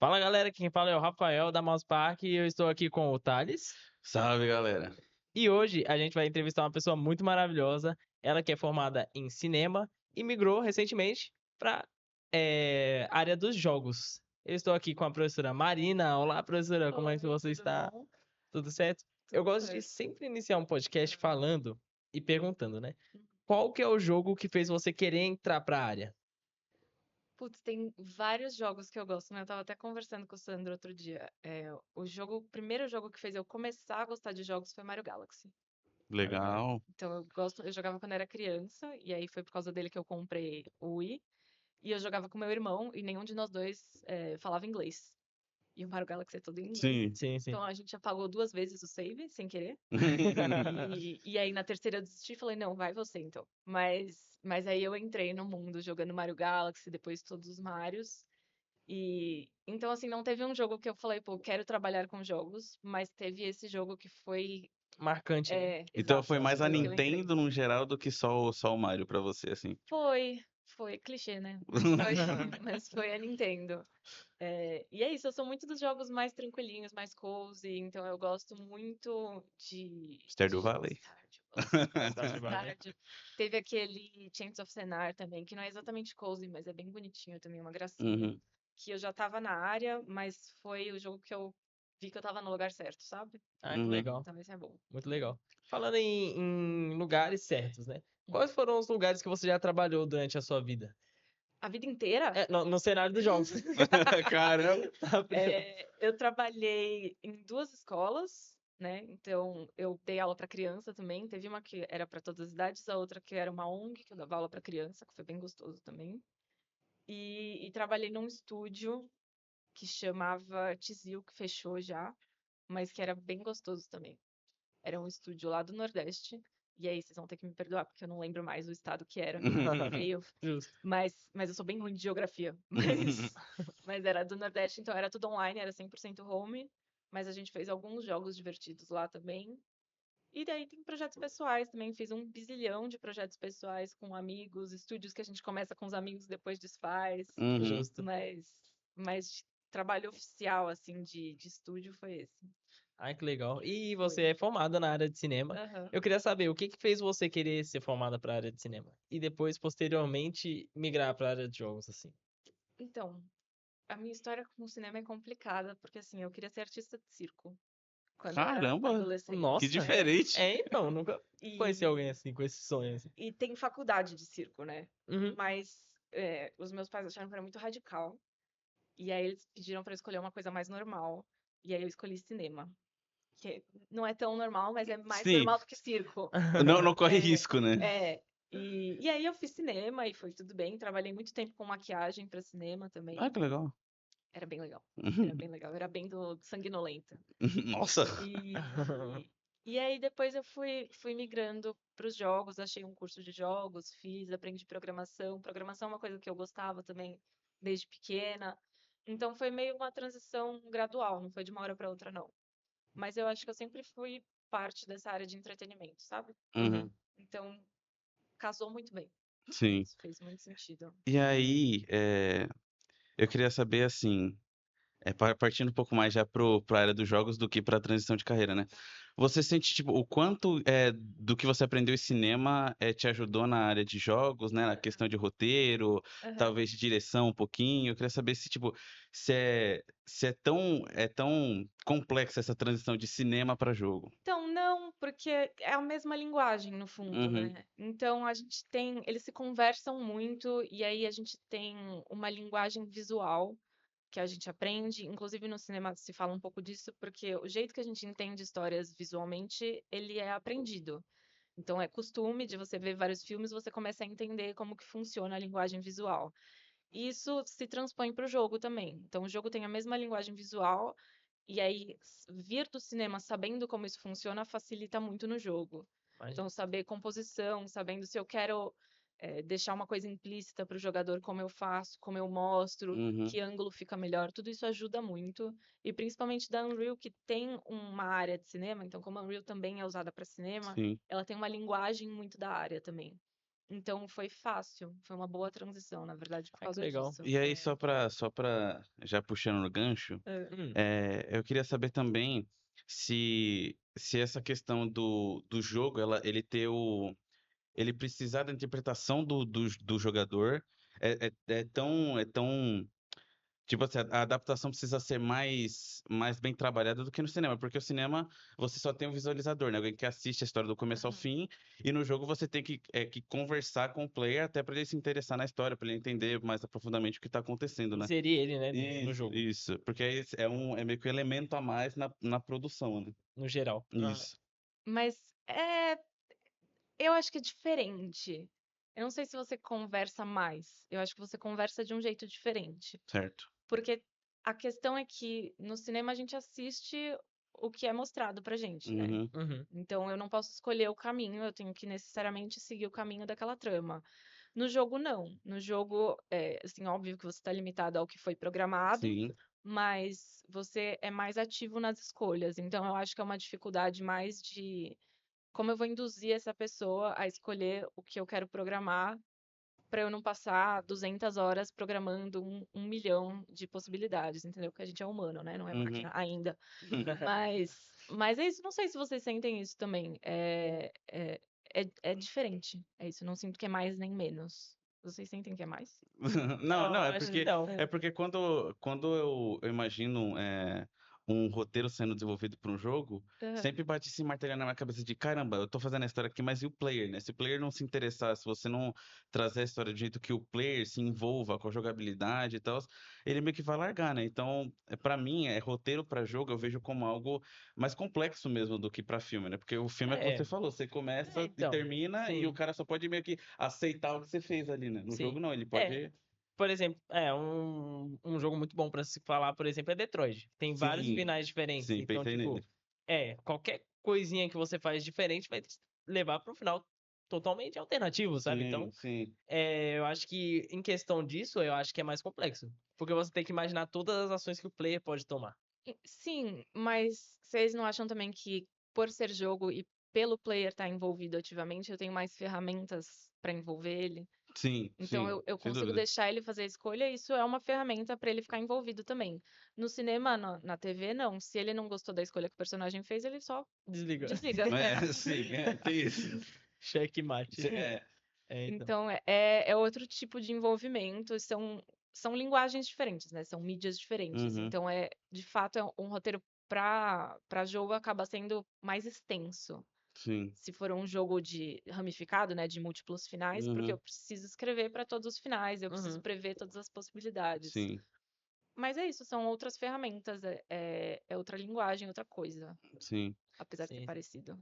Fala galera, quem fala é o Rafael da Mouse Park e eu estou aqui com o Thales. Salve, galera. E hoje a gente vai entrevistar uma pessoa muito maravilhosa, ela que é formada em cinema e migrou recentemente para área dos jogos. Eu estou aqui com a professora Marina. Olá, professora, como é que Oi, você tudo está? bom? Tudo certo? Eu Tudo gosto de certo. sempre iniciar um podcast falando e perguntando, né? Uhum. Qual que é o jogo que fez você querer entrar para a área? Putz, tem vários jogos que eu gosto, né? Eu tava até conversando com o Sandro outro dia. O primeiro jogo que fez eu começar a gostar de jogos foi Mario Galaxy. Legal. Então eu jogava quando era criança, e aí foi por causa dele que eu comprei o Wii. E eu jogava com meu irmão, e nenhum de nós dois falava inglês. E o Mario Galaxy é todo em inglês. Sim. Sim, sim. Então a gente apagou 2 vezes o save, sem querer. E aí na terceira eu desisti e falei, não, vai você então. Mas aí eu entrei no mundo jogando Mario Galaxy, depois todos os Marios. E então, assim, não teve um jogo que eu falei, pô, quero trabalhar com jogos, mas teve esse jogo que foi. Marcante, né? Então Exato, foi mais a foi o que eu entrei. Nintendo no geral do que só o Mario pra você, assim. Foi clichê, né? Mas foi a Nintendo. E é isso, eu sou muito dos jogos mais tranquilinhos, mais cozy, então eu gosto muito de Stardew jogos Valley. Stardew. Amo Stardew Valley. Stardew. Teve aquele Chains of Senar também, que não é exatamente cozy, mas é bem bonitinho também, uma gracinha. Uhum. Que eu já tava na área, mas foi o jogo que eu vi que eu tava no lugar certo, sabe? Ah, que Uhum. legal. Então esse é bom. Muito legal. Falando em lugares certos, né? Hum. Quais foram os lugares que você já trabalhou durante a sua vida? A vida inteira? No cenário dos jogos. Caramba. Eu trabalhei em 2 escolas, né? Então, eu dei aula para criança também. Teve uma que era para todas as idades, a outra que era uma ONG, que eu dava aula para criança, que foi bem gostoso também. E trabalhei num estúdio que chamava Tizil, que fechou já, mas que era bem gostoso também. Era um estúdio lá do Nordeste. E aí, vocês vão ter que me perdoar, porque eu não lembro mais o estado que era. Feio. Justo. Mas eu sou bem ruim de geografia. Mas era do Nordeste, então era tudo online, era 100% home. Mas a gente fez alguns jogos divertidos lá também. E daí tem projetos pessoais também. Fiz um bizilhão de projetos pessoais com amigos, estúdios que a gente começa com os amigos, depois desfaz. Uhum. Justo. Mas trabalho oficial, assim, de estúdio foi esse. Ai, que legal. E Foi. você é formada na área de cinema. Aham. Eu queria saber o que que fez você querer ser formada para a área de cinema e depois, posteriormente, migrar para a área de jogos, assim. Então, a minha história com o cinema é complicada, porque assim, eu queria ser artista de circo quando eu era Caramba, adolescente. que Nossa! diferente. Então, nunca conheci alguém E, assim, com esse sonho, assim. e tem faculdade de circo, né? Uhum. Mas os meus pais acharam que era muito radical. E aí eles pediram para eu escolher uma coisa mais normal. E aí eu escolhi cinema. Que não é tão normal, mas é mais Sim, normal do que circo. não corre É, risco, né? é. E aí eu fiz cinema e foi tudo bem. Trabalhei muito tempo com maquiagem para cinema Ah, também. que legal. Era bem legal. Era Uhum. bem legal. Era bem do sanguinolenta. Nossa. E aí depois eu fui migrando para os jogos, achei um curso de jogos, fiz, aprendi programação. Programação é uma coisa que eu gostava também desde pequena. Então foi meio uma transição gradual, não foi de uma hora para outra, não. Mas eu acho que eu sempre fui parte dessa área de entretenimento, sabe? Uhum. Então casou muito bem. Sim. Isso fez muito sentido. E aí, eu queria saber assim, partindo um pouco mais já pra área dos jogos do que pra transição de carreira, né? Você sente, tipo, o quanto do que você aprendeu em cinema te ajudou na área de jogos, né? Na questão de roteiro, Aham. talvez de direção um pouquinho. Eu queria saber se, tipo, se é tão complexa essa transição de cinema pra jogo. Então, não, porque é a mesma linguagem no fundo, Uhum, né? Então a gente tem, eles se conversam muito e aí a gente tem uma linguagem visual que a gente aprende. Inclusive no cinema se fala um pouco disso, porque o jeito que a gente entende histórias visualmente, ele é aprendido. Então é costume de você ver vários filmes, você começa a entender como que funciona a linguagem visual. E isso se transpõe para o jogo também. Então o jogo tem a mesma linguagem visual e aí, vir do cinema sabendo como isso funciona facilita muito no jogo. Imagina. Então, saber composição, sabendo se eu quero deixar uma coisa implícita para o jogador, como eu faço, como eu mostro, uhum, que ângulo fica melhor, tudo isso ajuda muito. E principalmente da Unreal, que tem uma área de cinema, então, como a Unreal também é usada para cinema, sim. ela tem uma linguagem muito da área também. Então foi fácil, foi uma boa transição, na verdade, por que causa legal. disso. E aí, só pra já puxando no gancho, Hum, eu queria saber também se essa questão do jogo, ele precisar da interpretação do jogador é tão. Tipo assim, a adaptação precisa ser mais bem trabalhada do que no cinema, porque o cinema você só tem um visualizador, né? Alguém que assiste a história do começo ao Aham. fim, e no jogo você tem que conversar com o player até para ele se interessar na história, para ele entender mais aprofundadamente o que tá acontecendo, né? inserir ele, né, no Isso, jogo, isso, porque aí é meio que um elemento a mais na produção, né? no geral. Ah, Isso, Mas eu acho que é diferente. Eu não sei se você conversa mais. Eu acho que você conversa de um jeito diferente. certo. Porque a questão é que no cinema a gente assiste o que é mostrado pra gente, né? Uhum, uhum. Então eu não posso escolher o caminho, eu tenho que necessariamente seguir o caminho daquela trama. No jogo, não. No jogo, assim, óbvio que você está limitado ao que foi programado, sim, mas você é mais ativo nas escolhas. Então eu acho que é uma dificuldade mais de como eu vou induzir essa pessoa a escolher o que eu quero programar para eu não passar 200 horas programando 1 milhão de possibilidades, entendeu? Porque a gente é humano, né? Não é uhum. máquina ainda. Mas é isso. Não sei se vocês sentem isso também. É diferente. É isso. Não sinto que é mais nem menos. Vocês sentem que é mais? Não, Não, não, é acho que porque não. é porque quando eu imagino um roteiro sendo desenvolvido para um jogo, Aham. sempre bate esse martelo na minha cabeça de caramba, eu tô fazendo a história aqui, mas e o player, né? Se o player não se interessar, se você não trazer a história de jeito que o player se envolva com a jogabilidade e tal, ele meio que vai largar, né? Então, para mim, roteiro para jogo eu vejo como algo mais complexo mesmo do que para filme, né? Porque o filme é o que É, você falou, você começa e então, termina e o sim, cara só pode meio que aceitar o que você fez ali, né? No sim. jogo não, ele É, pode. por exemplo, um jogo muito bom pra se falar, por exemplo, é Detroit. Tem vários Sim, finais diferentes. sim, Então, pensei tipo, nele. qualquer coisinha que você faz diferente vai te levar para um final totalmente alternativo, sabe? Sim, Então, sim, eu acho que em questão disso, eu acho que é mais complexo. Porque você tem que imaginar todas as ações que o player pode tomar. Sim, mas vocês não acham também que por ser jogo e pelo player estar envolvido ativamente, eu tenho mais ferramentas para envolver ele? sim, Então sim, eu sem consigo dúvida. deixar ele fazer a escolha, e isso é uma ferramenta para ele ficar envolvido também. No cinema, na TV, não. Se ele não gostou da escolha que o personagem fez, ele só Desliga. desliga. Sim, tem isso. Checkmate. É, Então. Então é outro tipo de envolvimento, são linguagens diferentes, né? São mídias diferentes. uhum, Então de fato, um roteiro para jogo acaba sendo mais extenso. sim, Se for um jogo de ramificado, né, de múltiplos finais, porque eu uhum, preciso escrever para todos os finais, eu preciso Uhum. prever todas as possibilidades. sim, Mas é isso, são outras ferramentas, é outra linguagem, outra coisa, sim. apesar de ser Sim. parecido.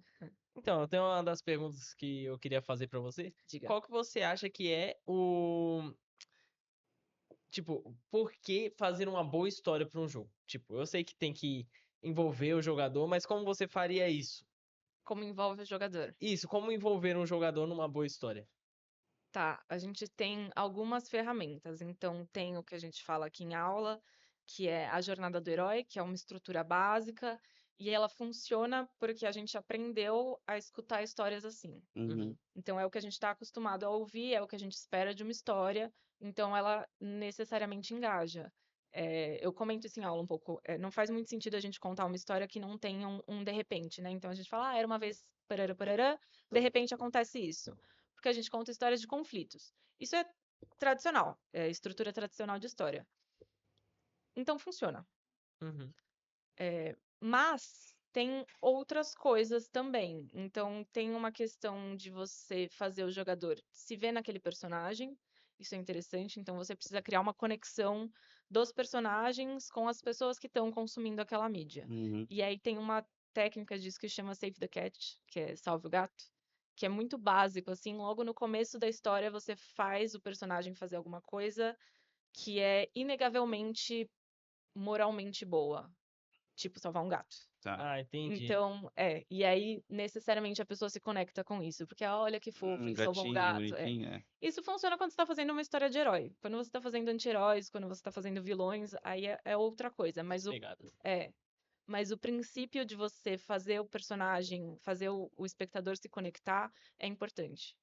Então, eu tenho uma das perguntas que eu queria fazer pra você. Diga. Qual que você acha que é o. Tipo, por que fazer uma boa história pra um jogo? Tipo, eu sei que tem que envolver o jogador, mas como você faria isso? Como envolve o jogador? Isso, como envolver um jogador numa boa história? Tá, a gente tem algumas ferramentas. Então, tem o que a gente fala aqui em aula, que é a jornada do herói, que é uma estrutura básica, e ela funciona porque a gente aprendeu a escutar histórias assim. Uhum, Uhum. Então, é o que a gente está acostumado a ouvir, é o que a gente espera de uma história, então ela necessariamente engaja. Eu comento isso em aula um pouco. Não faz muito sentido a gente contar uma história que não tenha um de repente, né? Então a gente fala, era uma vez, parará, parará, de repente acontece isso. Porque a gente conta histórias de conflitos. Isso é tradicional, é estrutura tradicional de história. Então funciona. Uhum. Mas tem outras coisas também. Então, tem uma questão de você fazer o jogador se ver naquele personagem. Isso é interessante. Então, você precisa criar uma conexão dos personagens com as pessoas que estão consumindo aquela mídia. uhum, E aí tem uma técnica disso que chama Save the Cat, que é salve o gato, que é muito básico. Assim, logo no começo da história, você faz o personagem fazer alguma coisa que é inegavelmente moralmente boa, tipo salvar um gato. tá. Ah, entendi. Então, e aí necessariamente a pessoa se conecta com isso, porque olha que fofo, ele salvou um Gatinho, gato. bonitinho, é. Isso funciona quando você tá fazendo uma história de herói. Quando você tá fazendo anti-heróis, quando você tá fazendo vilões, aí é outra coisa. Outras pegadas. É, mas o princípio de você fazer o personagem, fazer o espectador se conectar é importante.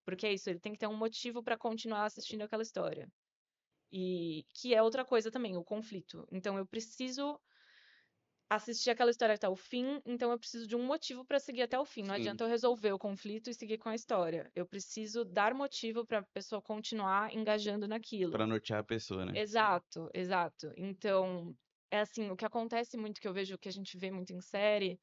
Porque é isso, ele tem que ter um motivo pra continuar assistindo aquela história. E que é outra coisa também, o conflito. Então eu preciso assistir aquela história até o fim, então eu preciso de um motivo pra seguir até o fim. Não Sim. adianta eu resolver o conflito e seguir com a história. Eu preciso dar motivo pra pessoa continuar engajando naquilo. Pra nortear a pessoa, né? Exato, exato. Então, é assim, o que acontece muito, que eu vejo que a gente vê muito em série,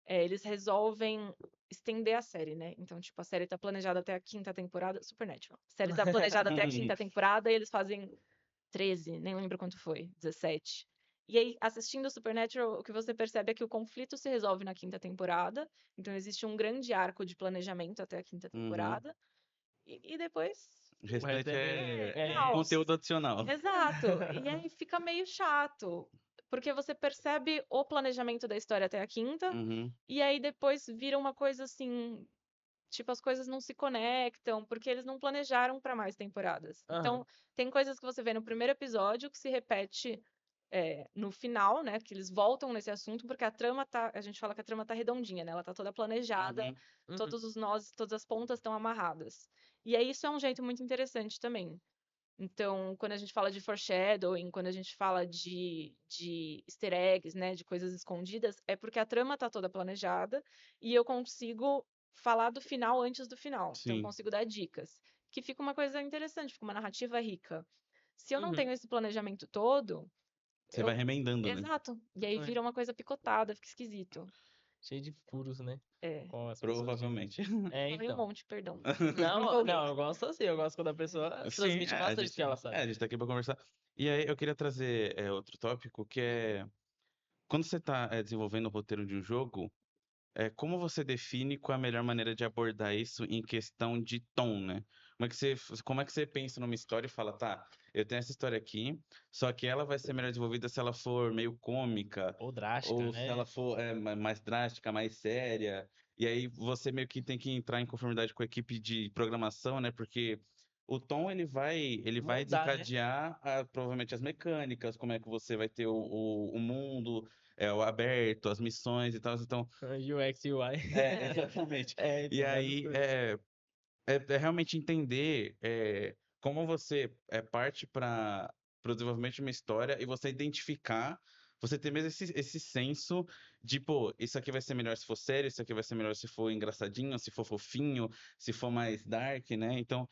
eles resolvem estender a série, né? Então, tipo, a série tá planejada até a 5ª temporada, Supernatural. A série tá planejada até a 5ª temporada e eles fazem 13, nem lembro quanto foi, 17. E aí, assistindo Supernatural, o que você percebe é que o conflito se resolve na 5ª temporada, então existe um grande arco de planejamento até a 5ª Uhum. temporada, e depois O O resto restante é caos. conteúdo adicional. Exato. E aí fica meio chato, porque você percebe o planejamento da história até a 5ª, Uhum. e aí depois vira uma coisa assim, tipo, as coisas não se conectam, porque eles não planejaram pra mais temporadas. Aham. Então, tem coisas que você vê no primeiro episódio que se repete no final, né? Que eles voltam nesse assunto, porque a gente fala que a trama tá redondinha, né? Ela tá toda planejada, Uhum. Uhum. todos os nós, todas as pontas estão amarradas. E aí isso é um jeito muito interessante também. Então, quando a gente fala de foreshadowing, quando a gente fala de easter eggs, né, de coisas escondidas, é porque a trama tá toda planejada e eu consigo falar do final antes do final. Então, eu Sim. consigo dar dicas. Que fica uma coisa interessante, fica uma narrativa rica. Se eu não Uhum. tenho esse planejamento todo, Você vai eu. remendando, né? Exato. E aí É. vira uma coisa picotada, fica esquisito. Cheio de furos, né? É. Como as pessoas dizem. Provavelmente. É, Falei um então. monte, perdão. Não, empolguei. não, eu gosto assim, eu gosto quando a pessoa Sim, transmite a bastante o gente, que ela sabe. a gente tá aqui pra conversar. E aí eu queria trazer outro tópico que é quando você tá desenvolvendo o roteiro de um jogo, como você define qual é a melhor maneira de abordar isso em questão de tom, né? Como é que você pensa numa história e fala, tá, eu tenho essa história aqui, só que ela vai ser melhor desenvolvida se ela for meio cômica, Ou drástica, ou se né? ela for mais drástica, mais séria. E aí você meio que tem que entrar em conformidade com a equipe de programação, né? Porque o tom ele vai Moldar, né? desencadear provavelmente as mecânicas, como é que você vai ter o mundo o aberto, as missões e tal. Então, UX e UI. exatamente. É, E então, essas aí coisas. é realmente entender como você parte para o desenvolvimento de uma história e você identificar, você ter mesmo esse senso de, pô, isso aqui vai ser melhor se for sério, isso aqui vai ser melhor se for engraçadinho, se for fofinho, se for mais dark, né? Então,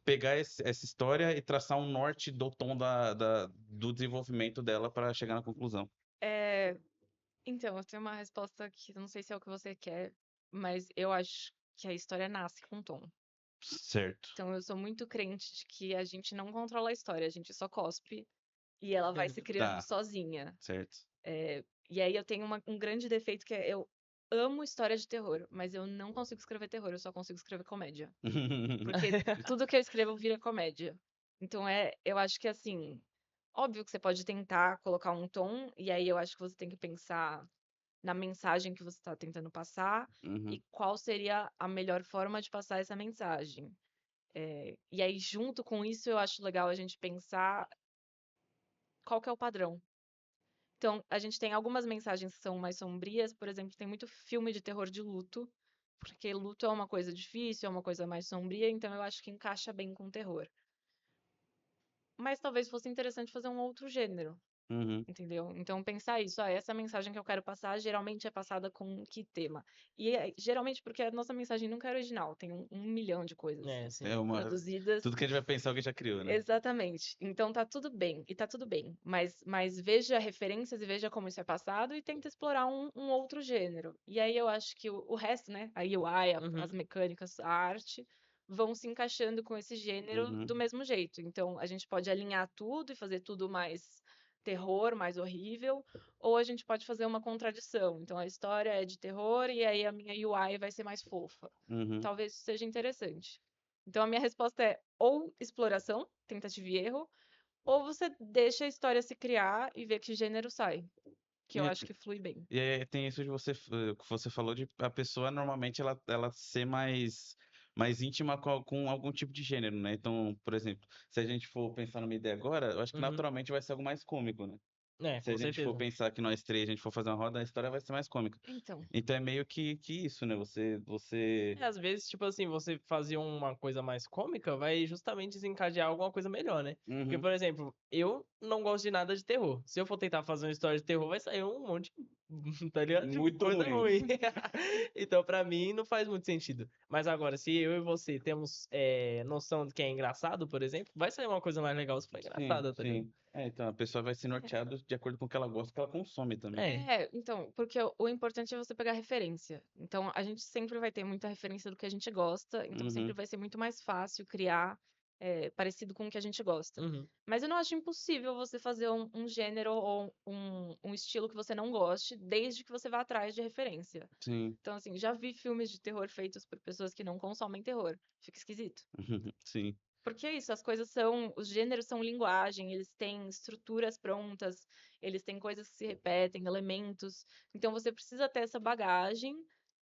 pegar essa história e traçar um norte do tom do desenvolvimento dela para chegar na conclusão. Então, eu tenho uma resposta que eu não sei se é o que você quer, mas eu acho que a história nasce com tom. Certo. Então, eu sou muito crente de que a gente não controla a história, a gente só cospe e ela vai se criando Tá, sozinha. certo. E aí eu tenho um grande defeito que é eu amo história de terror, mas eu não consigo escrever terror, eu só consigo escrever comédia. Porque tudo que eu escrevo vira comédia. Então eu acho que assim, óbvio que você pode tentar colocar um tom, e aí eu acho que você tem que pensar na mensagem que você está tentando passar Uhum, e qual seria a melhor forma de passar essa mensagem. E aí, junto com isso, eu acho legal a gente pensar qual que é o padrão. Então, a gente tem algumas mensagens que são mais sombrias, por exemplo, tem muito filme de terror de luto, porque luto é uma coisa difícil, é uma coisa mais sombria, então eu acho que encaixa bem com terror. Mas talvez fosse interessante fazer um outro gênero, uhum. entendeu? Então pensar isso, essa mensagem que eu quero passar geralmente é passada com que tema? E geralmente porque a nossa mensagem nunca é original, tem um milhão de coisas É, sim. produzidas. Tudo que a gente vai pensar, alguém já criou, né? Exatamente. Então tá tudo bem, e tá tudo bem. Mas veja referências e veja como isso é passado e tenta explorar um outro gênero. E aí eu acho que o resto, né? A UI, Uhum. as mecânicas, a arte, vão se encaixando com esse gênero Uhum. do mesmo jeito. Então a gente pode alinhar tudo e fazer tudo mais terror, mais horrível, ou a gente pode fazer uma contradição. Então a história é de terror e aí a minha UI vai ser mais fofa. Uhum. Talvez isso seja interessante. Então a minha resposta é ou exploração, tentativa e erro, ou você deixa a história se criar e ver que gênero sai, que eu E, acho que flui bem. e aí tem isso de que você falou de a pessoa normalmente ela ser mais íntima com algum tipo de gênero, né? Então, por exemplo, se a gente for pensar numa ideia agora, eu acho que Uhum. naturalmente vai ser algo mais cômico, né? É, Se a com gente for certeza. pensar que nós três, a gente for fazer uma roda, a história vai ser mais cômica. Então, Então é meio que isso, né? Você... É, às vezes, tipo assim, você fazer uma coisa mais cômica vai justamente desencadear alguma coisa melhor, né? Porque, Uhum. por exemplo, eu não gosto de nada de terror. Se eu for tentar fazer uma história de terror, vai sair um monte, tá ligado? De Muito coisa ruim. ruim. Então, pra mim, não faz muito sentido. Mas agora, se eu e você temos noção do que é engraçado, por exemplo, vai sair uma coisa mais legal se for Sim, engraçada, tá ligado? sim. É, então a pessoa vai ser norteada de acordo com o que ela gosta, o que ela consome também. É. então, porque o importante é você pegar referência. Então, a gente sempre vai ter muita referência do que a gente gosta, então sempre Uhum. vai ser muito mais fácil criar parecido com o que a gente gosta. Uhum. Mas eu não acho impossível você fazer um gênero ou um estilo que você não goste, desde que você vá atrás de referência. Sim. Então, assim, já vi filmes de terror feitos por pessoas que não consomem terror. Fica esquisito. Sim. Porque é isso, os gêneros são linguagem, eles têm estruturas prontas, eles têm coisas que se repetem, elementos. Então você precisa ter essa bagagem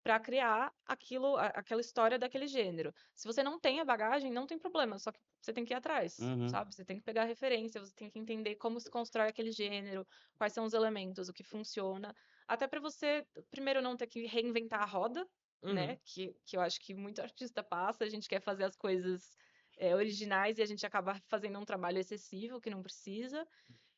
para criar aquela história daquele gênero. Se você não tem a bagagem, não tem problema, só que você tem que ir atrás, Uhum. sabe? Você tem que pegar a referência, você tem que entender como se constrói aquele gênero, quais são os elementos, o que funciona, até para você, primeiro, não ter que reinventar a roda, né? Uhum. Que eu acho que muito artista passa, a gente quer fazer as coisas originais e a gente acaba fazendo um trabalho excessivo que não precisa.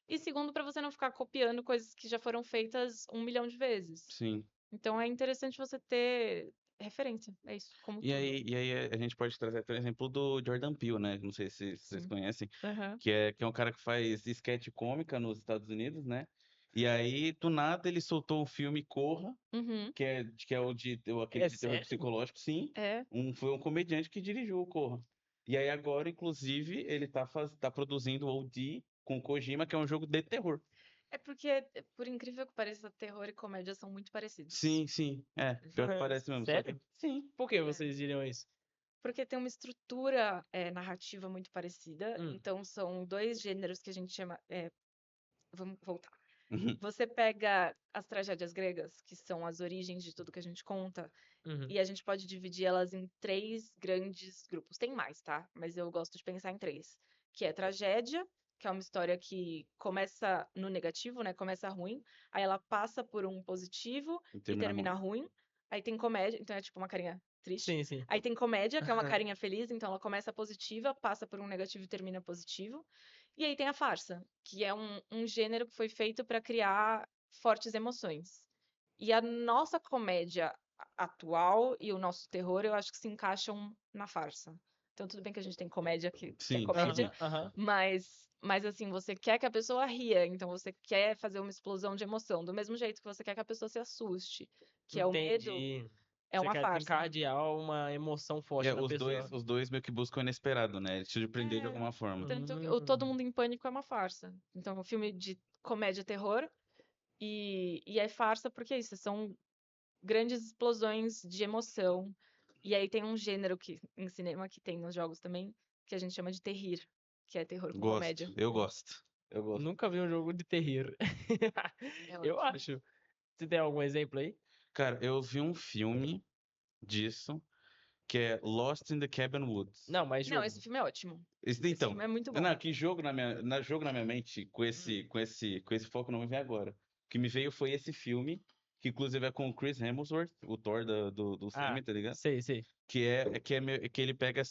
E segundo, para você não ficar copiando coisas que já foram feitas 1 milhão de vezes. Sim. Então é interessante você ter referência. É isso, como E tudo. aí a gente pode trazer até o exemplo do Jordan Peele, né? Não sei se vocês Sim. conhecem, Aham. que é um cara que faz sketch cômica nos Estados Unidos, né? E aí, do nada, ele soltou o filme Corra, Uhum. que é aquele É de terror sério? psicológico, sim. É. Foi um comediante que dirigiu o Corra. E aí agora, inclusive, ele tá produzindo o OD com Kojima, que é um jogo de terror. É porque, por incrível que pareça, terror e comédia são muito parecidos. Sim, sim. É, pior que parece mesmo, só que... Sério? Sim. Por que É. vocês diriam isso? Porque tem uma estrutura narrativa muito parecida. Hum. Então são dois gêneros que a gente chama. Vamos voltar. Uhum. Você pega as tragédias gregas, que são as origens de tudo que a gente conta, Uhum. e a gente pode dividir elas em três grandes grupos. Tem mais, tá? Mas eu gosto de pensar em três. Que é tragédia, que é uma história que começa no negativo, né? Começa ruim, aí ela passa por um positivo E e termina termina ruim. ruim. Aí tem comédia, então é tipo uma carinha triste. Sim, sim. Aí tem comédia, que é uma carinha feliz, então ela começa positiva, passa por um negativo e termina positivo. E aí tem a farsa, que é um gênero que foi feito para criar fortes emoções. E a nossa comédia atual e o nosso terror, eu acho que se encaixam na farsa. Então, tudo bem que a gente tem comédia que é Sim, comédia, sim. Aham. mas assim, você quer que a pessoa ria, então você quer fazer uma explosão de emoção, do mesmo jeito que você quer que a pessoa se assuste, que é o medo, Entendi. é Você uma quer farsa. desencadear uma emoção É, forte na pessoa. os dois meio que buscam o inesperado, né? Te surpreender de É, alguma forma. tanto que o Todo Hum. Mundo em Pânico é uma farsa. Então, é um filme de comédia terror e é farsa porque é isso, são grandes explosões de emoção. E aí tem um gênero em cinema que tem nos jogos também, que a gente chama de terrir, que é terror com Gosto, comédia. eu gosto. Eu gosto. Nunca vi um jogo de terror. É Eu ótimo. acho. Você tem algum exemplo aí? Cara, eu vi um filme disso que é Lost in the Cabin Woods. Não, mas Não, jogo. esse filme é ótimo. Esse Então, filme é muito não, bom. que jogo na minha mente Hum. com esse foco não me veio agora. O que me veio foi esse filme, que inclusive é com o Chris Hemsworth, o Thor dos Ah, filmes, tá ligado? sei, sei. Que ele pega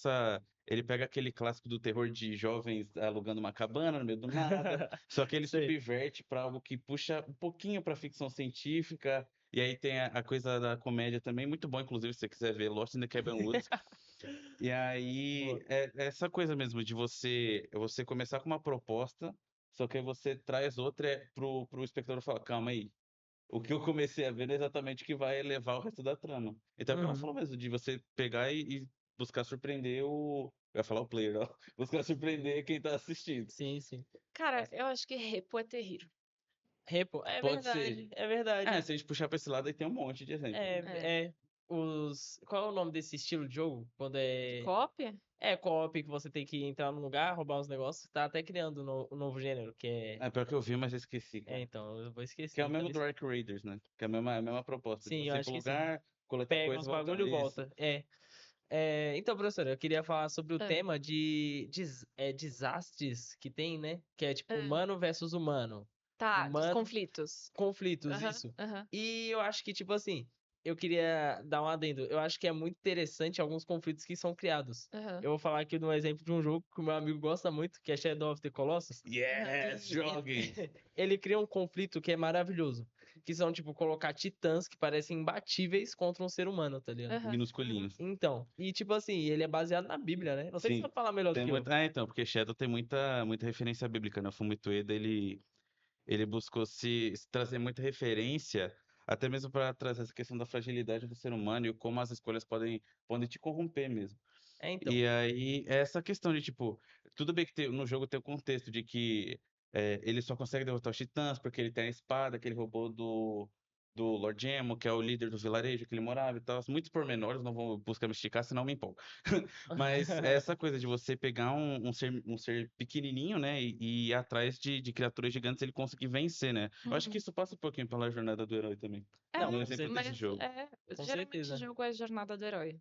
ele pega aquele clássico do terror de jovens alugando uma cabana no meio do nada, só que ele Sei. subverte para algo que puxa um pouquinho para ficção científica, e aí tem a coisa da comédia também, muito bom, inclusive, se você quiser ver Lost in the Cabin Woods. E aí Boa. é essa coisa mesmo de você começar com uma proposta, só que aí você traz outra pro espectador falar, calma aí. O que eu comecei a ver não é exatamente o que vai levar o resto da trama. Então é o que ela Uhum. falou mesmo, de você pegar e buscar surpreender o. Eu ia falar o player, ó. Buscar surpreender quem tá assistindo. Sim, sim. Cara, eu acho que Repo é terrível. Repo, é Pode ser. verdade, é É, verdade. se a gente puxar pra esse lado, aí tem um monte de exemplo, né? É. É, qual é o nome desse estilo de jogo? Quando De é. co-op? É co-op que você tem que entrar num lugar, roubar uns negócios. Tá até criando um novo gênero, que é. É pior que eu vi, mas eu esqueci, É, cara. então, eu vou Que esquecer. é o mesmo Então, do Ark Raiders, né? Que é a mesma proposta, de sim, eu você ir acho pro que sim. lugar, coletar Pega coisa e uns voltar. bagulho e Isso. volta. Então, professora, eu queria falar sobre o Ah, tema de desastres que tem, né? Que é tipo ah, humano versus humano. Tá, dos Humano, conflitos. conflitos, Aham, isso. aham, E eu acho que, tipo assim, eu queria dar um adendo. Eu acho que é muito interessante alguns conflitos que são criados. aham. Eu vou falar aqui de um exemplo de um jogo que o meu amigo gosta muito, que é Shadow of the Colossus. Yes, E joguem! ele cria um conflito que é maravilhoso. Que são, tipo, colocar titãs que parecem imbatíveis contra um ser humano, tá ligado? Aham, Minusculinhos. Então, e tipo assim, ele é baseado na Bíblia, né? Você que Sim. sabe falar melhor do Tem que eu. muita... então, porque Shadow tem muita referência bíblica, né? O Fumito Ueda, ele buscou se trazer muita referência, até mesmo para trazer essa questão da fragilidade do ser humano e como as escolhas podem te corromper mesmo. É, então. E aí, essa questão de, tipo, tudo bem que no jogo tem o contexto de que ele só consegue derrotar os titãs porque ele tem a espada que ele roubou do Lord Gemmo, que é o líder do vilarejo que ele morava e tal. Muitos pormenores, não vou buscar me esticar, senão me empolgo. Mas essa coisa de você pegar um ser pequenininho, né, e ir atrás de criaturas gigantes, ele conseguir vencer, né? Eu acho que uhum. isso passa um pouquinho pela jornada do herói também. Não, No com exemplo desse certeza. Mas jogo. Com geralmente o certeza. jogo é a jornada do herói.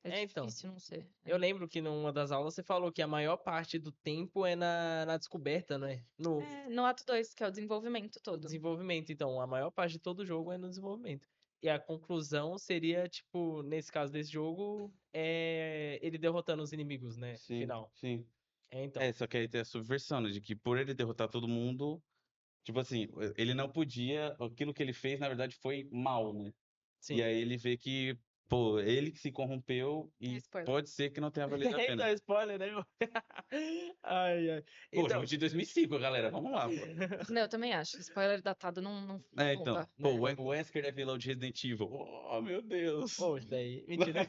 É É, então. difícil não ser. Eu lembro que numa das aulas você falou que a maior parte do tempo é na descoberta, não é? No No ato 2, que é o desenvolvimento todo. desenvolvimento. Então, a maior parte de todo o jogo é no desenvolvimento. E a conclusão seria, tipo, nesse caso desse jogo, é ele derrotando os inimigos, né? No Sim, final. sim. É, então. Só que aí tem a subversão, né? De que por ele derrotar todo mundo, tipo assim, ele não podia. Aquilo que ele fez, na verdade, foi mal, né? E Sim. aí ele vê que, pô, ele que se corrompeu É e spoiler. pode ser que não tenha valido a Então, pena. spoiler, né? Ai, ai. Pô, jogo Então. de 2005, galera, vamos lá, pô. Não, eu também acho. Spoiler datado não Então, conta. pô, Né? o Wesker é vilão de Resident Evil. Oh, meu Deus. Pô, isso daí. Mentira.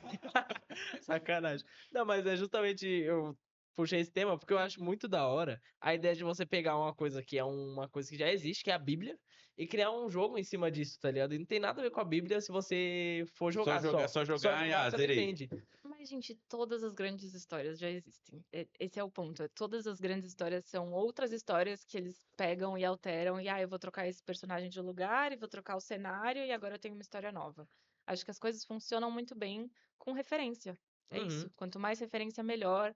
Sacanagem. Não, mas é justamente. Eu puxei esse tema porque eu acho muito da hora a ideia de você pegar uma coisa que é uma coisa que já existe, que é a Bíblia, e criar um jogo em cima disso, tá ligado? E não tem nada a ver com a Bíblia se você for Só jogar jogar, só. só Só jogar e jogar, você não zerei. entende. Mas, gente, todas as grandes histórias já existem. Esse é o ponto. Todas as grandes histórias são outras histórias que eles pegam e alteram. E, eu vou trocar esse personagem de lugar, e vou trocar o cenário, e agora eu tenho uma história nova. Acho que as coisas funcionam muito bem com referência. É isso. Uhum. Quanto mais referência, melhor.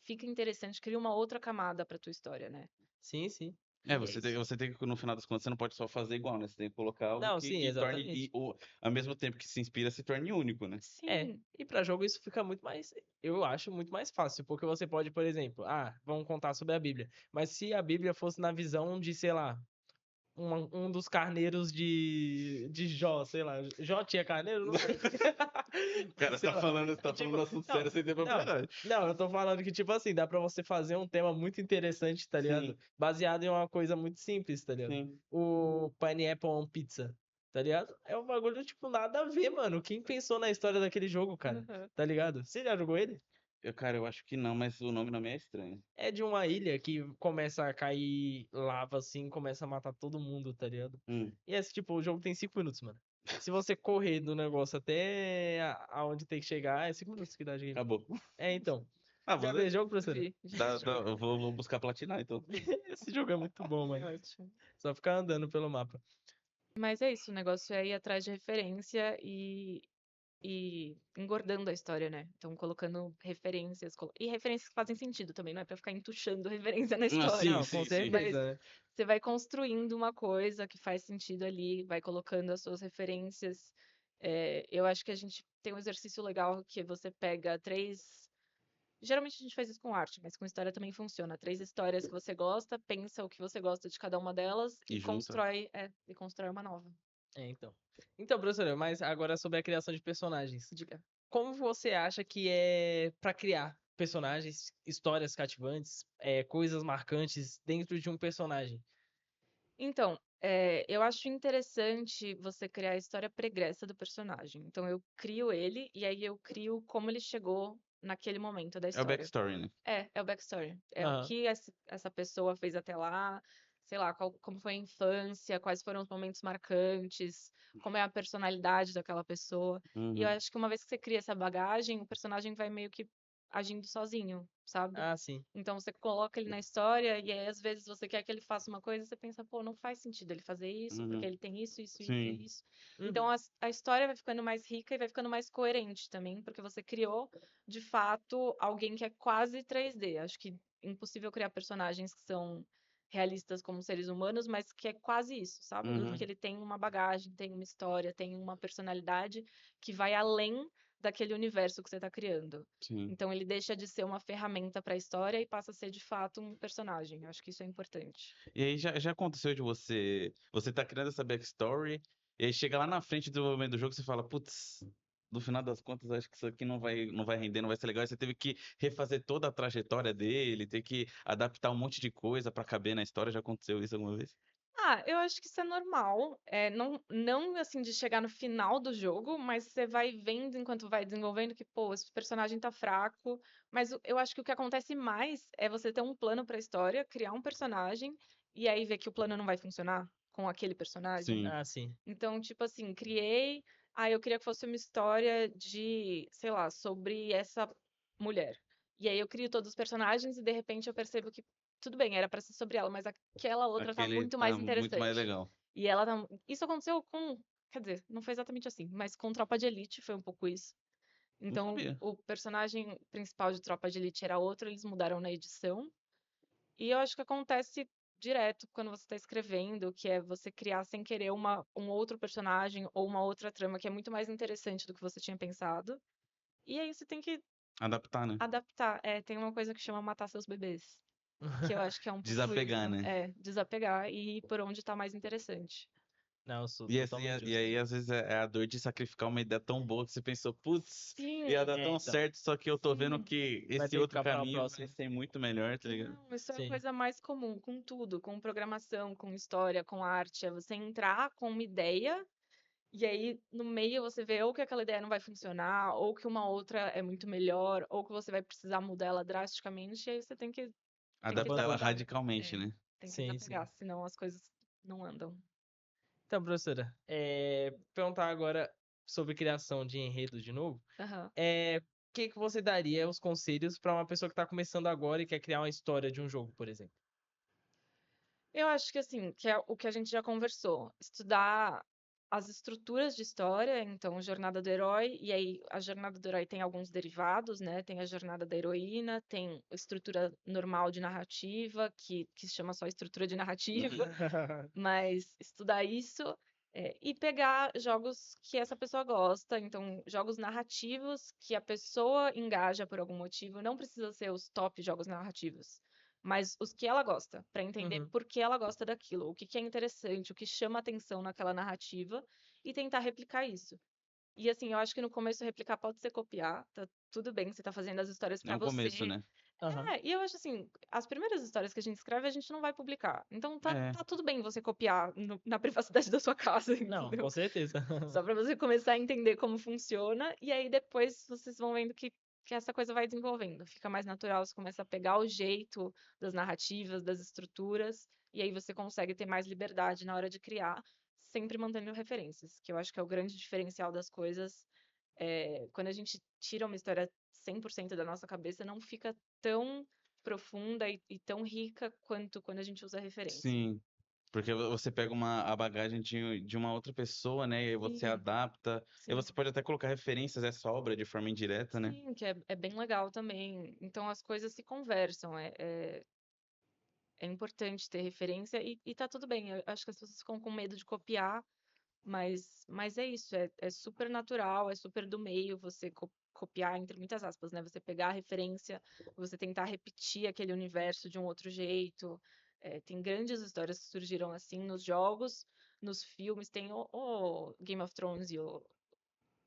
Fica interessante, cria uma outra camada pra tua história, né? Sim, sim. E é Você tem, isso. você tem que, no final das contas, você não pode só fazer igual, né? Você tem que colocar algo Não, que, sim, que torne, exatamente. ao mesmo tempo que se inspira, se torne único, né? É, Sim. e pra jogo isso fica muito mais, eu acho muito mais fácil, porque você pode, por exemplo, vamos contar sobre a Bíblia, mas se a Bíblia fosse na visão de, sei lá, um dos carneiros de Jó, sei lá. Jó tinha carneiro? Não sei. Cara, Sei lá. você tá falando Tipo, assunto não, sério sem ter não, propriedade. não, eu tô falando que, tipo assim, dá pra você fazer um tema muito interessante, tá ligado? Sim, Baseado em uma coisa muito simples, tá ligado? sim. O Pineapple on Pizza, tá ligado? É um bagulho, tipo, nada a ver, mano. Quem pensou na história daquele jogo, cara? Uhum. Tá ligado? Você já jogou ele? Cara, eu acho que não, mas o nome não me é estranho. É de uma ilha que começa a cair lava assim, começa a matar todo mundo, tá ligado? Hum, E esse, tipo, o jogo tem 5 minutos, mano. Se você correr do negócio até aonde tem que chegar, é 5 minutos que dá de game. acabou. É, então. Ah, Já viu esse jogo, professora? Vi, já. eu vou buscar platinar, então. Esse jogo é muito bom, É mano. ótimo. Só ficar andando pelo mapa. Mas é isso, o negócio é ir atrás de referência e engordando a história, né? Então, colocando referências. E referências que fazem sentido também, não é pra ficar entuchando referência na Ah, história. sim, Não, com sim, sim. Mas certeza, né? você vai construindo uma coisa que faz sentido ali, vai colocando as suas referências. Eu acho que a gente tem um exercício legal que você pega três. Geralmente a gente faz isso com arte, mas com história também funciona. Três histórias que você gosta, pensa o que você gosta de cada uma delas E junta. e constrói uma nova. É, então. Então, professora, mas agora sobre a criação de personagens. Diga. Como você acha que é pra criar personagens, histórias cativantes, coisas marcantes dentro de um personagem? Então, eu acho interessante você criar a história pregressa do personagem. Então, eu crio ele e aí eu crio como ele chegou naquele momento da É o história. backstory, né? É o backstory. É o Aham. que essa pessoa fez até lá, sei lá, como foi a infância, quais foram os momentos marcantes, como é a personalidade daquela pessoa. E eu Uhum. acho que uma vez que você cria essa bagagem, o personagem vai meio que agindo sozinho, sabe? Ah, sim. Então você coloca ele na história e aí às vezes você quer que ele faça uma coisa e você pensa, pô, não faz sentido ele fazer isso, porque Uhum. ele tem isso, isso, isso Sim. e isso. Então Uhum. a história vai ficando mais rica e vai ficando mais coerente também, porque você criou, de fato, alguém que é quase 3D. Acho que é impossível criar personagens que são realistas como seres humanos, mas que é quase isso, sabe? Uhum. Porque ele tem uma bagagem, tem uma história, tem uma personalidade que vai além daquele universo que você está criando. Sim. Então ele deixa de ser uma ferramenta para a história e passa a ser de fato um personagem. Eu acho que isso é importante. E aí já aconteceu de você tá criando essa backstory, e aí chega lá na frente do desenvolvimento do jogo, você fala, putz, no final das contas, acho que isso aqui não vai render, não vai ser legal. E você teve que refazer toda a trajetória dele, ter que adaptar um monte de coisa pra caber na história. Já aconteceu isso alguma vez? Ah, eu acho que isso é normal. Não assim de chegar no final do jogo, mas você vai vendo enquanto vai desenvolvendo que, pô, esse personagem tá fraco. Mas eu acho que o que acontece mais é você ter um plano pra história, criar um personagem e aí ver que o plano não vai funcionar com aquele personagem. Sim. Ah, sim. Então, tipo assim, criei. Ah, eu queria que fosse uma história de, sei lá, sobre essa mulher. E aí eu crio todos os personagens e de repente eu percebo que tudo bem, era pra ser sobre ela, mas aquela outra tá Aquele muito tá mais muito mais interessante. legal. E ela tá. Isso aconteceu com. Quer dizer, não foi exatamente assim, mas com Tropa de Elite foi um pouco isso. Não Então, sabia. o personagem principal de Tropa de Elite era outro, eles mudaram na edição. E eu acho que acontece direto quando você está escrevendo, que é você criar sem querer um outro personagem ou uma outra trama que é muito mais interessante do que você tinha pensado. E aí você tem que Adaptar, né? adaptar. É, tem uma coisa que chama matar seus bebês, que eu acho que é um pouco isso. Desapegar, né? É, desapegar e ir por onde tá mais interessante. Não, eu sou E, assim, totalmente e justo. aí, às vezes, é a dor de sacrificar uma ideia tão boa que você pensou, putz, ia Sim, dar tão Então, certo, só que eu tô vendo sim. que vai esse ter que outro ficar pra uma caminho vai próxima. ser muito melhor, tá ligado? Não, isso é a Sim. coisa mais comum com tudo, com programação, com história, com arte. É você entrar com uma ideia e aí no meio você vê ou que aquela ideia não vai funcionar, ou que uma outra é muito melhor, ou que você vai precisar mudar ela drasticamente, e aí você tem que Adaptar ela desapegar. radicalmente, É, né? tem que Sim, desapegar, sim. senão as coisas não andam. Então, professora, perguntar agora sobre criação de enredo de novo. Aham. O que que você daria os conselhos para uma pessoa que está começando agora e quer criar uma história de um jogo, por exemplo? Eu acho que assim, que é o que a gente já conversou, estudar as estruturas de história, então jornada do herói, e aí a jornada do herói tem alguns derivados, né? Tem a jornada da heroína, tem a estrutura normal de narrativa, que se chama só estrutura de narrativa, mas estudar isso e pegar jogos que essa pessoa gosta, então jogos narrativos que a pessoa engaja por algum motivo, não precisa ser os top jogos narrativos, mas os que ela gosta, para entender Uhum. por que ela gosta daquilo, o que que é interessante, o que chama atenção naquela narrativa e tentar replicar isso. E assim, eu acho que no começo replicar pode ser copiar, tá tudo bem, você tá fazendo as histórias É para um começo, você. né? Aham. E eu acho assim, as primeiras histórias que a gente escreve, a gente não vai publicar. Então tá, É. tá tudo bem você copiar na privacidade da sua casa, Não, entendeu? com certeza. Só pra você começar a entender como funciona, e aí depois vocês vão vendo que essa coisa vai desenvolvendo. Fica mais natural, você começa a pegar o jeito das narrativas, das estruturas, e aí você consegue ter mais liberdade na hora de criar, sempre mantendo referências, que eu acho que é o grande diferencial das coisas. Quando a gente tira uma história 100% da nossa cabeça, não fica tão profunda e tão rica quanto quando a gente usa referência. Sim. Porque você pega a bagagem de uma outra pessoa, né? E aí você Sim, adapta. E sim. você pode até colocar referências a essa obra de forma indireta, né? Sim, que é bem legal também. Então as coisas se conversam. É importante ter referência e tá tudo bem. Eu acho que as pessoas ficam com medo de copiar, mas é isso. É super natural, é super do meio você copiar, entre muitas aspas, né? Você pegar a referência, você tentar repetir aquele universo de um outro jeito. Tem grandes histórias que surgiram assim nos jogos, nos filmes. Tem o Game of Thrones e o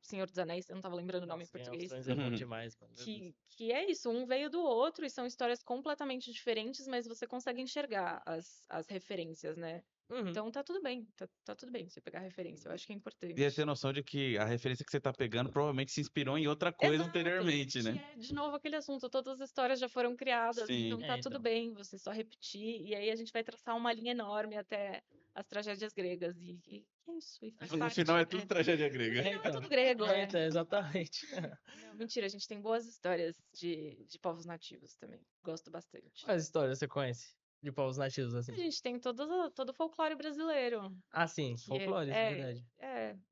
Senhor dos Anéis, eu não tava lembrando o nome em Nossa, Game of português. Thrones é bom demais, mano. Meu Deus. Que é isso, um veio do outro e são histórias completamente diferentes, mas você consegue enxergar as referências, né? Uhum. Então tá tudo bem, tá tudo bem você pegar referência, eu acho que é E é ter importante. noção de que a referência que você tá pegando provavelmente se inspirou em outra coisa Exato, anteriormente, que né? é de novo aquele assunto, todas as histórias já foram criadas, Sim. então tá tudo Então. bem você só repetir, e aí a gente vai traçar uma linha enorme até as tragédias gregas, e é isso, e faz No parte. final é tudo tragédia No grega. final é Então. tudo grego, Então, exatamente. Não, mentira, a gente tem boas histórias de povos nativos também. Gosto bastante. Quais histórias você conhece de povos nativos, A assim? gente tem todo o folclore brasileiro, Ah, sim, que folclore, isso é verdade.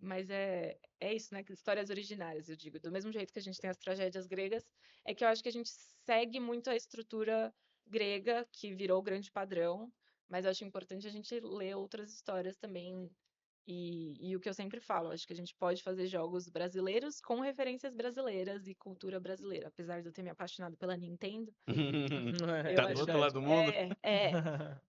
mas é isso, né? Que histórias originárias, eu digo. Do mesmo jeito que a gente tem as tragédias gregas, é que eu acho que a gente segue muito a estrutura grega, que virou o grande padrão. Mas eu acho importante a gente ler outras histórias também. E o que eu sempre falo, acho que a gente pode fazer jogos brasileiros com referências brasileiras e cultura brasileira. Apesar de eu ter me apaixonado pela Nintendo, É eu Tá do acho. outro lado do mundo?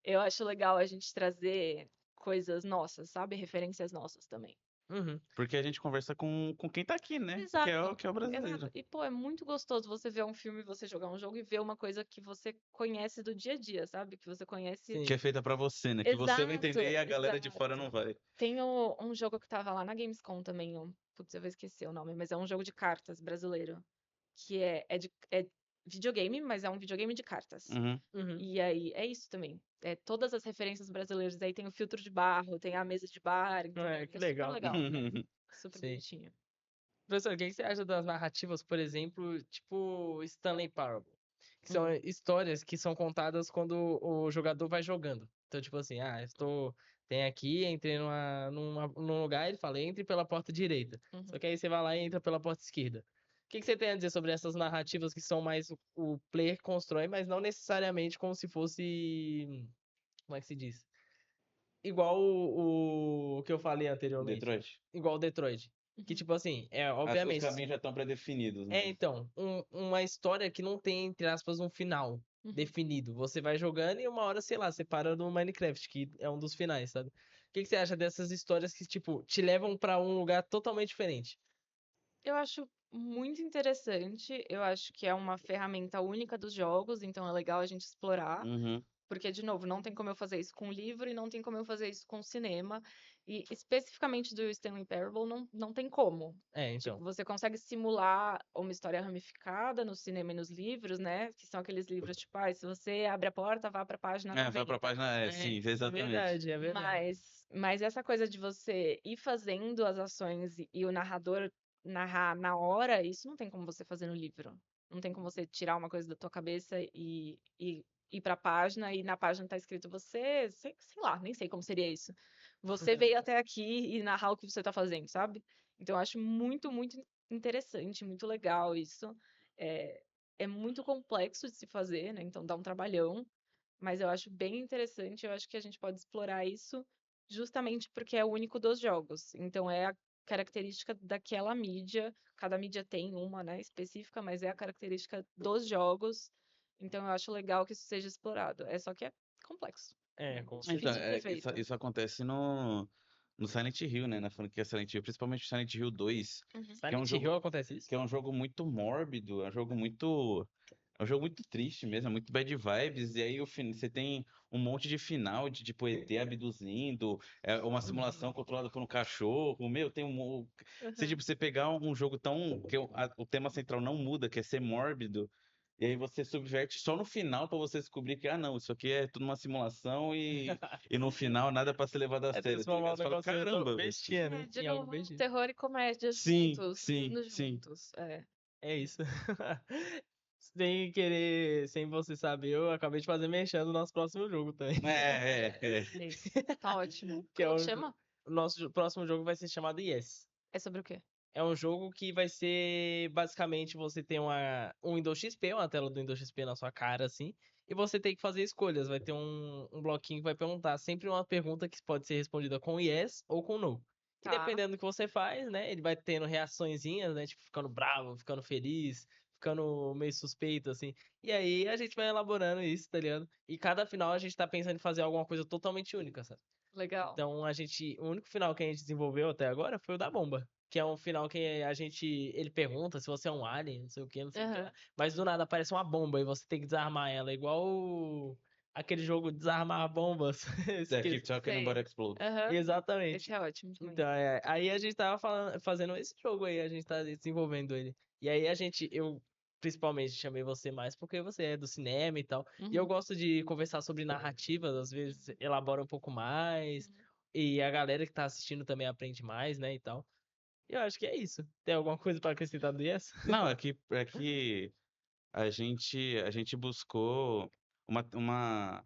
Eu acho legal a gente trazer coisas nossas, sabe? Referências nossas também. Uhum. Porque a gente conversa com quem tá aqui, né? Exato, Que é o brasileiro. exato. E, pô, é muito gostoso você ver um filme, você jogar um jogo e ver uma coisa que você conhece do dia a dia, sabe? Que você conhece. Que é Sim. feita pra você, né? Que você vai Exato, entender e a galera de fora não exato. vai. Tem um jogo que tava lá na Gamescom também, putz, eu vou esquecer o nome, mas é um jogo de cartas brasileiro, que é videogame, mas é um videogame de cartas. Uhum. Uhum. E aí, é isso também. É todas as referências brasileiras. Aí tem o filtro de barro, tem a mesa de bar, então É, que é super legal. legal. Super Sim. bonitinho. Professor, o que você acha das narrativas, por exemplo, tipo Stanley Parable? Que são Uhum. histórias que são contadas quando o jogador vai jogando. Então, tipo assim, tem aqui, entrei num lugar, ele fala, entre pela porta direita. Só Uhum. que aí você vai lá e entra pela porta esquerda. O que você tem a dizer sobre essas narrativas que são mais o player constrói, mas não necessariamente como se fosse, como é que se diz? Igual o que eu falei anteriormente. Detroit. Igual o Detroit. Que, Uhum. tipo assim, Os obviamente. caminhos já estão pré-definidos, né? Então, uma história que não tem, entre aspas, um final Uhum. definido. Você vai jogando e uma hora, sei lá, você para no Minecraft, que é um dos finais, sabe? O que você acha dessas histórias que, tipo, te levam pra um lugar totalmente diferente? Eu acho muito interessante. Eu acho que é uma ferramenta única dos jogos, então é legal a gente explorar. Uhum. Porque, de novo, não tem como eu fazer isso com livro e não tem como eu fazer isso com cinema. E especificamente do Stanley Parable, não tem como. Tipo, Então. você consegue simular uma história ramificada no cinema e nos livros, né? Que são aqueles livros, tipo, se você abre a porta, vá pra página Vai pra 90. página, sim, exatamente. É verdade. Mas essa coisa de você ir fazendo as ações e o narrador narrar na hora, isso não tem como você fazer no livro. Não tem como você tirar uma coisa da tua cabeça e ir pra página e na página tá escrito sei lá, nem sei como seria isso. Você veio até aqui e narrar o que você tá fazendo, sabe? Então eu acho muito, muito interessante, muito legal isso. É, é muito complexo de se fazer, né? Então dá um trabalhão. Mas eu acho bem interessante, eu acho que a gente pode explorar isso justamente porque é o único dos jogos. Então é a característica daquela mídia, cada mídia tem uma, né, específica, mas é a característica dos jogos. Então eu acho legal que isso seja explorado. É só que é complexo, Com Então, difícil de certeza. ser isso, feito. isso acontece no Silent Hill, né? Na franquia Silent Hill, principalmente o Silent Hill 2, Uhum. que é um Silent jogo, Hill acontece isso? que é um jogo muito mórbido, é um jogo muito triste mesmo, é muito bad vibes, e aí você tem um monte de final de tipo ET abduzindo, uma simulação controlada por um cachorro, tem se Uhum. tipo, você pegar um jogo que o tema central não muda, que é ser mórbido, e aí você subverte só no final pra você descobrir que, não, isso aqui é tudo uma simulação e no final nada pra ser levado a É sério, tá transformar ligado? um Você fala, negocinho tão caramba, velho. bestinha, né? De Em algo novo, bestinha. terror e comédia Sim, juntos, sim, indo sim. juntos. É, É isso. Sem você saber, eu acabei de fazer merchan do nosso próximo jogo também. é isso. Tá ótimo. Que é Como que o chama? nosso próximo jogo vai ser chamado Yes. É sobre o quê? É um jogo que vai ser basicamente você tem um Windows XP, uma tela do Windows XP na sua cara, assim, e você tem que fazer escolhas. Vai ter um bloquinho que vai perguntar sempre uma pergunta que pode ser respondida com yes ou com no. E Tá. dependendo do que você faz, né, ele vai tendo reaçõezinhas, né, tipo, ficando bravo, ficando feliz, ficando meio suspeito, assim. E aí a gente vai elaborando isso, tá ligado? E cada final a gente tá pensando em fazer alguma coisa totalmente única, sabe? Legal. Então o único final que a gente desenvolveu até agora foi o da bomba. Que é um final que ele pergunta se você é um alien, não sei o que, não sei o que Aham. lá. Mas do nada aparece uma bomba e você tem que desarmar ela, igual aquele jogo Desarmar Bombas. Keep talking about Sei. explode. Aham. Exatamente. Esse é ótimo também. Então, aí a gente tava fazendo esse jogo aí, a gente tá desenvolvendo ele. E aí eu principalmente chamei você mais porque você é do cinema e tal. E eu Uhum. gosto de conversar sobre narrativas, às vezes elabora um pouco mais. Uhum. E a galera que tá assistindo também aprende mais, né, e tal. E eu acho que é isso. Tem alguma coisa pra acrescentar do Yes? Não, é que a gente buscou uma, uma,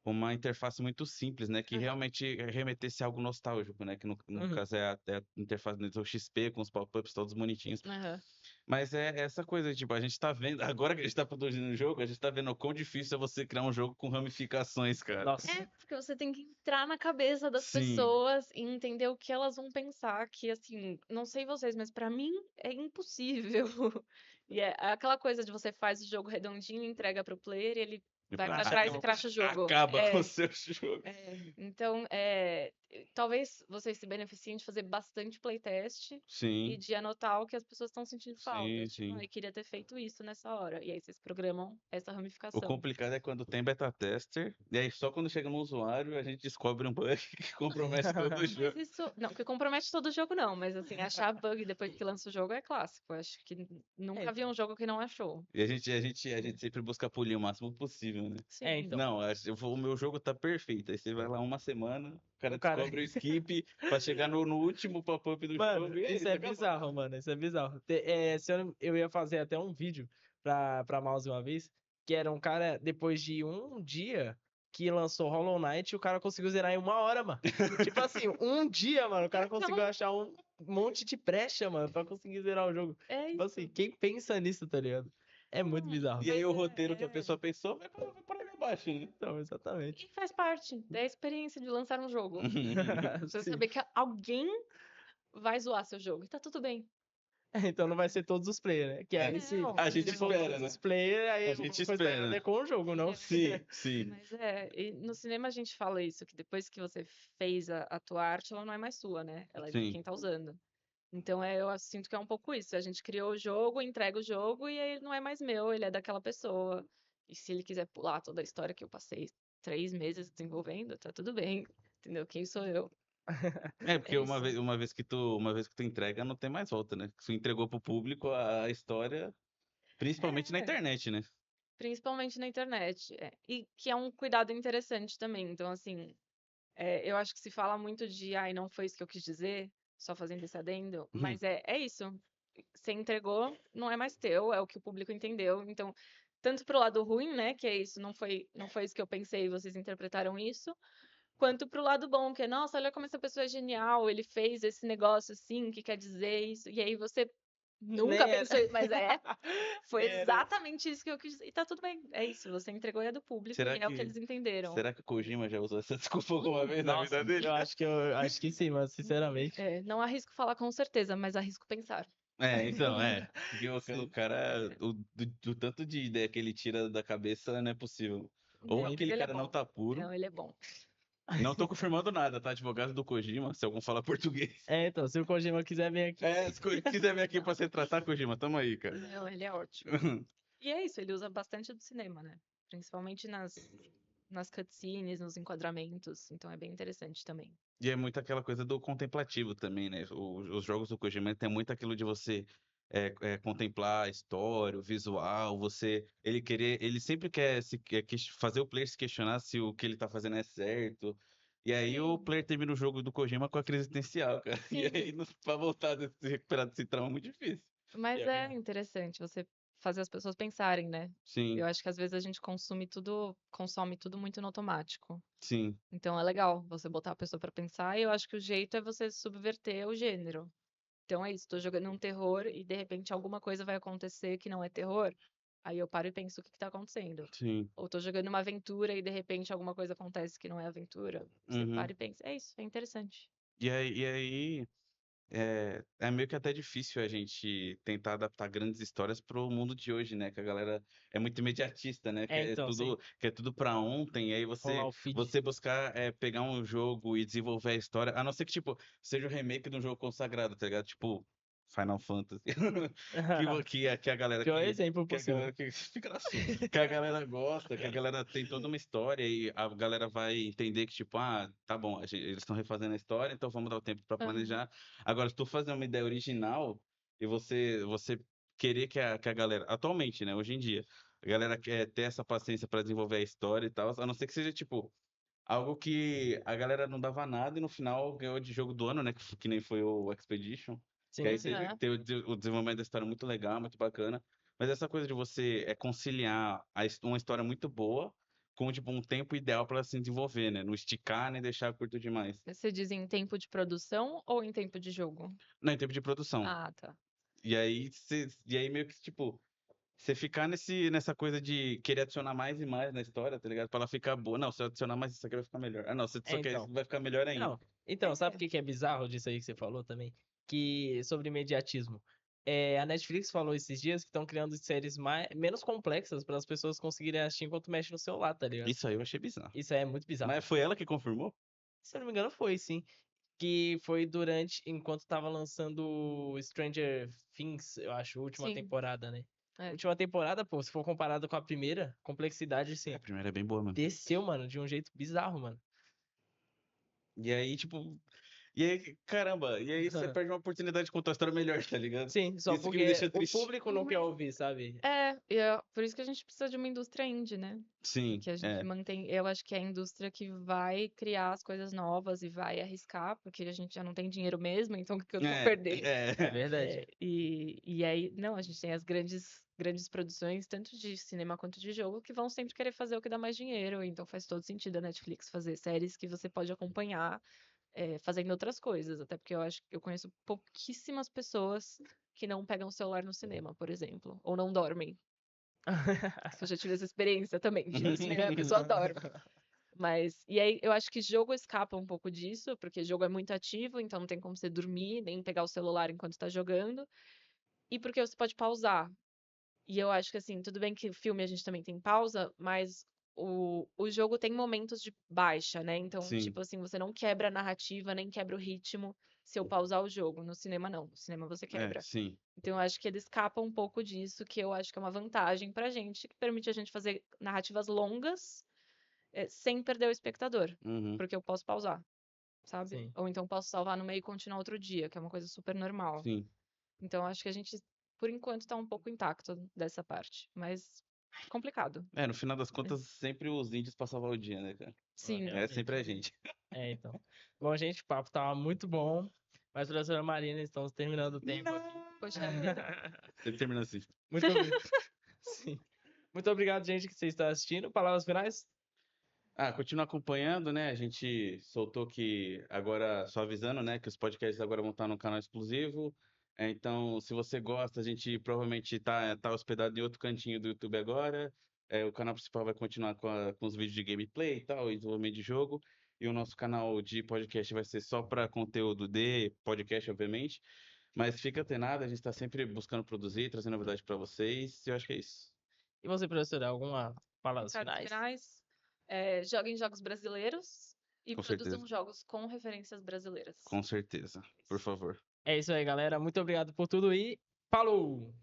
uma interface muito simples, né? Que Aham. realmente remetesse a algo nostálgico, né? Que no Uhum. caso é a interface do XP com os pop-ups todos bonitinhos. Aham. Mas é essa coisa, tipo, a gente tá vendo, agora que a gente tá produzindo um jogo, a gente tá vendo o quão difícil é você criar um jogo com ramificações, cara. Nossa. É, porque você tem que entrar na cabeça das Sim, pessoas e entender o que elas vão pensar, que assim, não sei vocês, mas pra mim é impossível. E é aquela coisa de você faz o jogo redondinho, entrega pro player e ele vai pra trás e cracha o jogo. acaba com o É, seu jogo. então, talvez vocês se beneficiem de fazer bastante playtest e Sim, de anotar o que as pessoas estão sentindo falta. sim, Tipo, sim. eu queria ter feito isso nessa hora. E aí vocês programam essa O ramificação. complicado é quando tem beta tester, e aí só quando chega no usuário a gente descobre um bug que compromete todo o Mas jogo. isso. Não, que compromete todo o jogo, não. Mas assim, achar bug depois que lança o jogo é clássico. Acho que nunca vi um jogo que não achou. E a gente sempre busca polir o máximo possível, né? É, Sim. então. Não, o meu jogo tá perfeito. Aí você vai lá uma semana, o cara O cara- descobre o skip pra chegar no último pop-up do Mano, jogo. E aí, isso é acabou. bizarro, mano. Isso é bizarro. Se eu ia fazer até um vídeo pra Mouse uma vez, que era um cara, depois de um dia que lançou Hollow Knight, o cara conseguiu zerar em 1 hora, mano. Tipo assim, um dia, mano, o cara conseguiu Então, achar um monte de brecha, mano, pra conseguir zerar o jogo. é Tipo isso. assim, quem pensa nisso, tá ligado? É muito bizarro. E aí o Mas roteiro que a pessoa pensou vai por aí abaixo, né? Então, exatamente. E faz parte da experiência de lançar um jogo. Você Sim. saber que alguém vai zoar seu jogo. E tá tudo bem. Então não vai ser todos os players, né? Que aí se, Não, A gente se for espera, todos né? os players, aí A gente a coisa tá espera, errada né? é com o jogo, não? Sim, sim. Mas e no cinema a gente fala isso, que depois que você fez a tua arte, ela não é mais sua, né? Ela é de Sim. quem tá usando. Então eu sinto que é um pouco isso. A gente criou o jogo, entrega o jogo e aí ele não é mais meu, ele é daquela pessoa. E se ele quiser pular toda a história que eu passei 3 meses desenvolvendo, tá tudo bem. Entendeu? Quem sou eu? É, porque É uma isso. vez, uma vez que tu entrega, não tem mais volta, né? Tu entregou pro público a história, principalmente na É, internet, né? principalmente na internet. E que é um cuidado interessante também. Então, assim, eu acho que se fala muito de, ai, não foi isso que eu quis dizer, só fazendo esse adendo, mas é isso. Você entregou, não é mais teu, é o que o público entendeu. Então, tanto pro lado ruim, né, que é isso, não foi isso que eu pensei, vocês interpretaram isso, quanto pro lado bom, que é, nossa, olha como essa pessoa é genial, ele fez esse negócio assim, que quer dizer isso, e aí você nunca Nem era. pensou isso, mas foi Era. exatamente isso que eu quis dizer. E tá tudo bem, é isso, você entregou e é do público, Será e é o que que, eles entenderam. será que o Kojima já usou essa desculpa alguma vez na Nossa, vida dele? eu acho que sim, mas sinceramente. Não arrisco falar com certeza, mas arrisco pensar. É, então, é. Porque o Sim. cara, do tanto de ideia que ele tira da cabeça, não é possível. Ou Não, mas aquele ele é cara não bom. tá puro. Não, ele é bom. Não tô confirmando nada, tá? Advogado do Kojima, se algum fala português. É, então, se o Kojima quiser vir aqui. Se quiser vir aqui pra se tratar, Kojima, tamo aí, cara. Não, ele é ótimo. E é isso, ele usa bastante do cinema, né? Principalmente nas cutscenes, nos enquadramentos. Então é bem interessante também. E é muito aquela coisa do contemplativo também, né? Os jogos do Kojima tem muito aquilo de você contemplar a história, o visual, ele sempre quer fazer o player se questionar se o que ele tá fazendo é certo. E aí o Sim. player termina o jogo do Kojima com a crise existencial, cara. E Sim. aí pra voltar se recuperar desse trauma é muito difícil. Mas Pior que é interessante você fazer as pessoas pensarem, né? Sim, Eu acho que às vezes a gente consome tudo muito no automático. sim, Então é legal você botar a pessoa pra pensar, e eu acho que o jeito é você subverter o gênero. Então é isso, tô jogando um terror e de repente alguma coisa vai acontecer que não é terror. Aí eu paro e penso o que que tá acontecendo. sim. Ou tô jogando uma aventura e de repente alguma coisa acontece que não é aventura. Você Uhum. para e pensa, é isso, é interessante. E aí é meio que até difícil a gente tentar adaptar grandes histórias pro mundo de hoje, né? Que a galera é muito imediatista, né? então, sim. Quer tudo pra ontem, e aí Rolar o feed. você buscar pegar um jogo e desenvolver a história, a não ser que, tipo, seja o remake de um jogo consagrado, tá ligado? Tipo, Final Fantasy. Que a galera Pior exemplo que a possível. galera que fica na sua, que a galera gosta, que a galera tem toda uma história e a galera vai entender que, tipo, tá bom, eles estão refazendo a história, então vamos dar o tempo pra Aham. planejar. Agora, se tu fazer uma ideia original e você querer que a galera, atualmente, né, hoje em dia, a galera quer ter essa paciência pra desenvolver a história e tal, a não ser que seja, tipo, algo que a galera não dava nada e no final ganhou de jogo do ano, né, que nem foi o Expedition, que Sim, aí sim. Aham. teve o desenvolvimento da história muito legal, muito bacana, mas essa coisa de você conciliar uma história muito boa com, tipo, um tempo ideal pra ela se desenvolver, né, não esticar nem deixar curto demais. Você diz em tempo de produção ou em tempo de jogo? Não, em tempo de produção. Ah, tá. E aí meio que, tipo, você ficar nessa coisa de querer adicionar mais e mais na história, tá ligado? Pra ela ficar boa. Não, se eu adicionar mais isso aqui vai ficar melhor. Ah, não, se só quer isso, Então. vai ficar melhor ainda. Não. Então, sabe o É. que que é bizarro disso aí que você falou também? Que sobre imediatismo. A Netflix falou esses dias que estão criando séries menos complexas para as pessoas conseguirem assistir enquanto mexe no celular, tá ligado? Isso aí eu achei bizarro. Isso aí é muito bizarro. Mas foi ela que confirmou? Se eu não me engano, foi sim. Que foi enquanto tava lançando Stranger Things, eu acho, a última Sim. temporada, né? É. Última temporada, pô, se for comparado com a primeira, complexidade, assim, A primeira é bem boa, mano. desceu, mano, de um jeito bizarro, mano. E aí, tipo. E aí, caramba, e aí você perde uma oportunidade de contar uma história melhor, tá ligado? Sim, só Isso que me porque deixa o triste. público não quer ouvir, sabe? E é por isso que a gente precisa de uma indústria indie, né? Sim, Que a gente mantém. Eu acho que é a indústria que vai criar as coisas novas e vai arriscar, porque a gente já não tem dinheiro mesmo, então o que eu vou perder? É verdade. E aí, não, a gente tem as grandes produções, tanto de cinema quanto de jogo, que vão sempre querer fazer o que dá mais dinheiro. Então faz todo sentido a Netflix fazer séries que você pode acompanhar fazendo outras coisas. Até porque eu acho que eu conheço pouquíssimas pessoas que não pegam o celular no cinema, por exemplo, ou não dormem. Eu já tive essa experiência também, de ir no cinema, a pessoa dorme. E aí eu acho que jogo escapa um pouco disso, porque jogo é muito ativo, então não tem como você dormir, nem pegar o celular enquanto tá jogando. E porque você pode pausar. E eu acho que assim, tudo bem que o filme a gente também tem pausa, mas o jogo tem momentos de baixa, né? Então, Sim. tipo assim, você não quebra a narrativa, nem quebra o ritmo se eu pausar o jogo. No cinema, não. No cinema você quebra. Sim. Então, eu acho que ele escapa um pouco disso, que eu acho que é uma vantagem pra gente, que permite a gente fazer narrativas longas, sem perder o espectador. Uhum. Porque eu posso pausar, sabe? Sim. Ou então posso salvar no meio e continuar outro dia, que é uma coisa super normal. Sim. Então, acho que a gente, por enquanto, tá um pouco intacto dessa parte. Mas complicado. No final das contas, sempre os índios pra salvar o dia, né, cara? Sim. É sempre a gente. Então. Bom, gente, o papo tava muito bom. Mas, professora Marina, estamos terminando o tempo aqui. Poxa vida. Sempre termina assim. Muito obrigado. Sim. Muito obrigado, gente, que vocês estão assistindo. Palavras finais? Continua acompanhando, né? A gente soltou que agora, só avisando, né, que os podcasts agora vão estar no canal exclusivo. Então, se você gosta, a gente provavelmente tá hospedado em outro cantinho do YouTube agora. O canal principal vai continuar com os vídeos de gameplay e tal, e desenvolvimento de jogo. E o nosso canal de podcast vai ser só para conteúdo de podcast, obviamente. Mas fica antenado, a gente está sempre buscando produzir, trazer novidade para vocês. E eu acho que é isso. E você, professora, alguma palavras Recados finais? finais. Joguem jogos brasileiros e Com produzam certeza. jogos com referências brasileiras. Com certeza. Por favor. É isso aí, galera. Muito obrigado por tudo e falou!